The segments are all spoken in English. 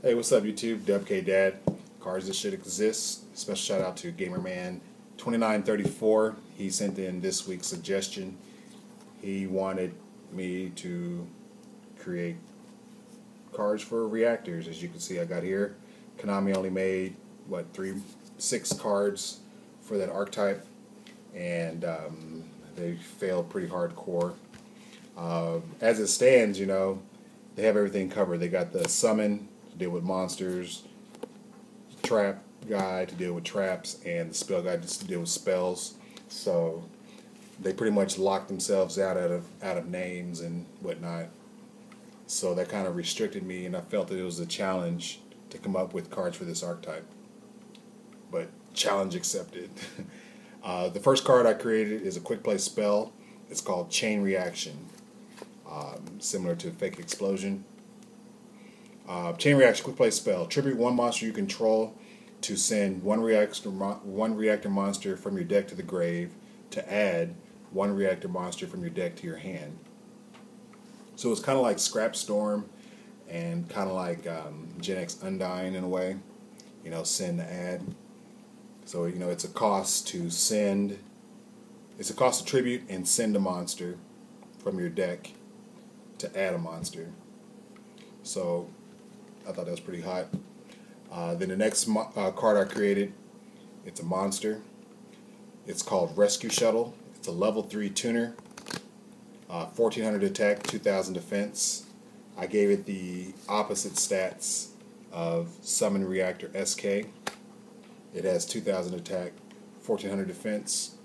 Hey, what's up, YouTube? DUBKDAD. Cards that should exist. Special shout out to Gamerman2934. He sent in this week's suggestion. He wanted me to create cards for reactors. As you can see, I got here. Konami only made what, 6 cards for that archetype, and they failed pretty hardcore. As it stands, you know, they have everything covered. They got the summon to deal with monsters, trap guy to deal with traps, and the spell guy just to deal with spells. So they pretty much locked themselves out of names and whatnot. So that kind of restricted me, and I felt that it was a challenge to come up with cards for this archetype. But challenge accepted. The first card I created is a quick play spell. It's called Chain Reaction, similar to Fake Explosion. Chain Reaction quick play spell. Tribute one monster you control to send one reactor monster from your deck to the grave, to add one reactor monster from your deck to your hand. So it's kind of like Scrap Storm and kind of like Gen X Undying in a way. You know, send to add. So, you know, it's a cost to send. It's a cost to tribute and send a monster from your deck to add a monster. So I thought that was pretty hot. Then the next card I created, it's a monster. It's called Rescue Shuttle. It's a level 3 tuner. 1400 attack, 2000 defense. I gave it the opposite stats of Summon Reactor SK. It has 2000 attack, 1400 defense.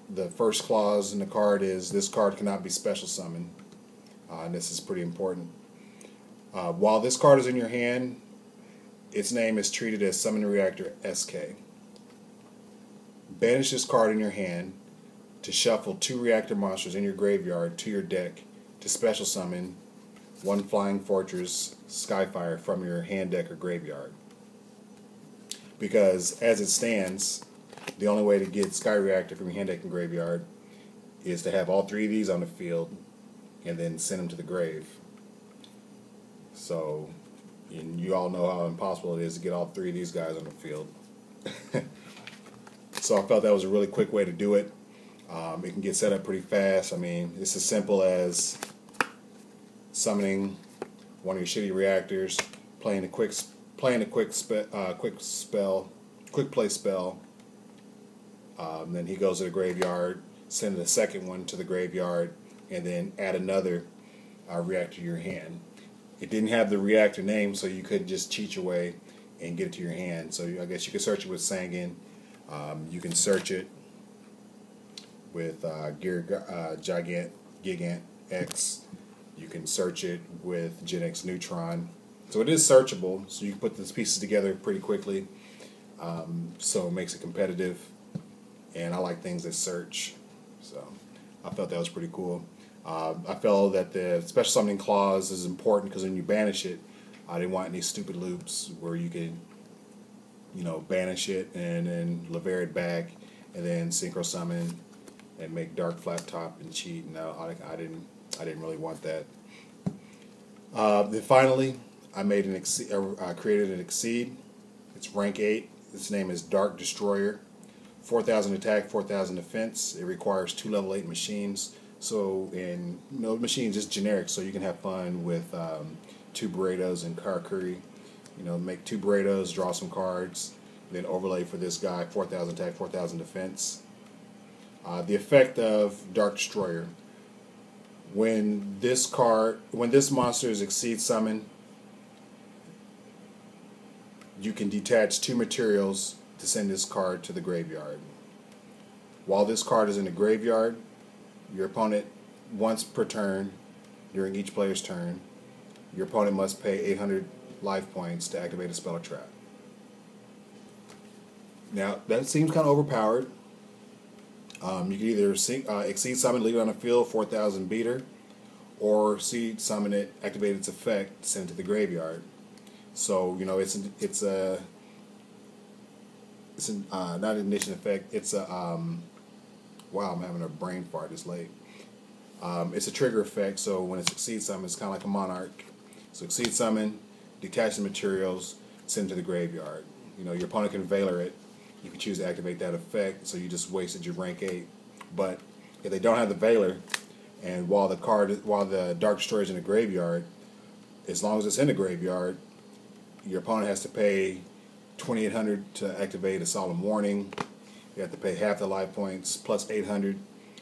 The first clause in the card is this card cannot be special summoned. And this is pretty important. While this card is in your hand, its name is treated as Summon Reactor SK. Banish this card in your hand to shuffle 2 reactor monsters in your graveyard to your deck to special summon one Flying Fortress Skyfire from your hand, deck, or graveyard. Because as it stands, the only way to get Sky Reactor from your hand, deck, and graveyard is to have all 3 of these on the field and then send them to the grave. So, and you all know how impossible it is to get all 3 of these guys on the field. So I felt that was a really quick way to do it. It can get set up pretty fast. I mean, it's as simple as summoning one of your shitty reactors, playing a quick play spell. Then he goes to the graveyard, send the second one to the graveyard, and then add another reactor to your hand. It didn't have the reactor name, so you couldn't just cheat your way and get it to your hand. So I guess you could search it with Sangan. You can search it with Gigant X. You can search it with Gen X Neutron. So it is searchable, so you can put these pieces together pretty quickly. So it makes it competitive, and I like things that search. So I felt that was pretty cool. I felt that the special summoning clause is important because when you banish it, I didn't want any stupid loops where you could, you know, banish it and then laver it back and then synchro summon and make dark flat top and cheat. No, I didn't really want that. Then finally, I made I created an Exceed. It's rank 8. Its name is Dark Destroyer. 4000 attack, 4000 defense. It requires 2 level 8 machines. So, and no machines, just generic. So you can have fun with 2 Burritos and Karakuri. You know, make 2 Burritos, draw some cards, then overlay for this guy, 4000 attack, 4000 defense. The effect of Dark Destroyer. When this monster is Exceed Summon, you can detach 2 materials to send this card to the graveyard. While this card is in the graveyard, your opponent, once per turn, during each player's turn, your opponent must pay 800 life points to activate a spell or trap. Now, that seems kind of overpowered. You can either Exceed Summon, leave it on the field, 4000 beater, or Exceed Summon it, activate its effect, send it to the graveyard. So, you know, it's not an ignition effect. It's a wow, I'm having a brain fart this late. It's a trigger effect. So when it succeeds something, it's kind of like a monarch. Succeed summon, detach the materials, send to the graveyard. You know, your opponent can Valor it. You can choose to activate that effect, so you just wasted your rank 8. But if they don't have the Valor, and while the Dark Destroyer is in the graveyard, as long as it's in the graveyard, your opponent has to pay 2,800 to activate a Solemn Warning. You have to pay half the life points plus 800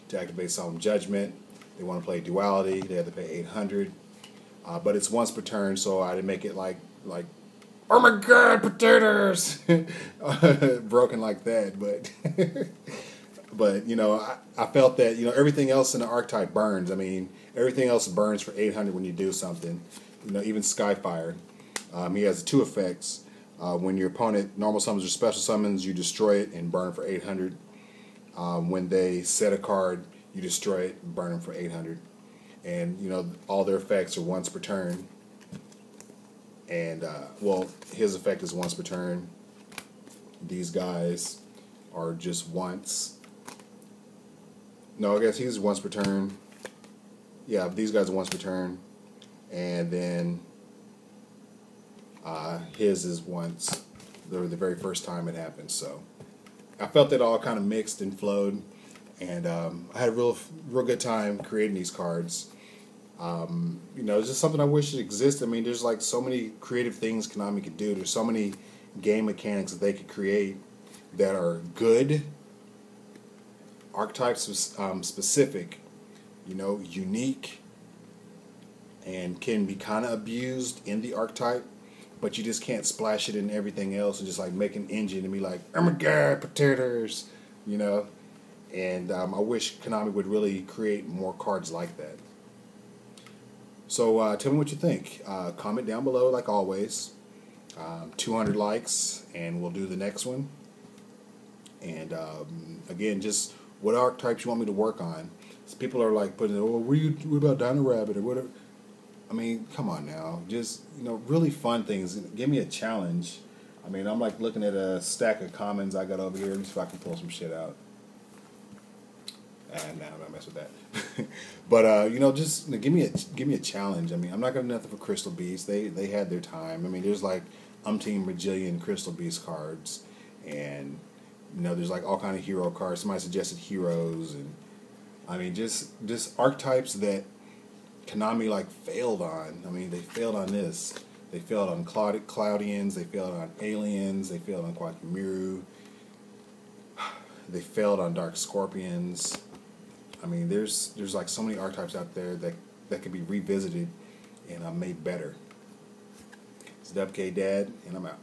to activate Solemn Judgment. They want to play Duality, they have to pay 800. But it's once per turn, so I didn't make it like oh my god, potatoes! Broken like that, but but you know, I felt that, you know, everything else in the archetype burns. I mean, everything else burns for 800 when you do something. You know, even Skyfire. He has 2 effects. When your opponent normal summons or special summons, you destroy it and burn for 800. When they set a card, you destroy it and burn them for 800. And you know, all their effects are once per turn. And well, his effect is once per turn. These guys are just once. No, I guess he's once per turn. Yeah, these guys are once per turn. And then his is once, the very first time it happens. So I felt it all kind of mixed and flowed. And I had a real good time creating these cards. You know, it's just something I wish it existed. I mean, there's like so many creative things Konami could do. There's so many game mechanics that they could create that are good, archetype specific, you know, unique, and can be kind of abused in the archetype, but you just can't splash it in everything else and just like make an engine and be like, oh my god, potatoes, you know. And I wish Konami would really create more cards like that. So tell me what you think. Comment down below like always. 200 likes and we'll do the next one. And again, just what archetypes you want me to work on. So people are like putting, oh, what about Dino Rabbit or whatever. I mean, come on now. Just, you know, really fun things. Give me a challenge. I mean, I'm like looking at a stack of commons I got over here. Let me see if I can pull some shit out. Nah, I'm not mess with that. But you know, just give me a challenge. I mean, I'm not gonna do nothing for Crystal Beast. They had their time. I mean, there's like umpteen bajillion Crystal Beast cards, and you know, there's like all kind of hero cards. Somebody suggested heroes, and I mean, just archetypes that Konami like failed on. I mean, they failed on this. They failed on Cloudians. They failed on Aliens. They failed on Quackimiru. They failed on Dark Scorpions. I mean, there's like so many archetypes out there that could be revisited and made better. It's DUBKDAD, and I'm out.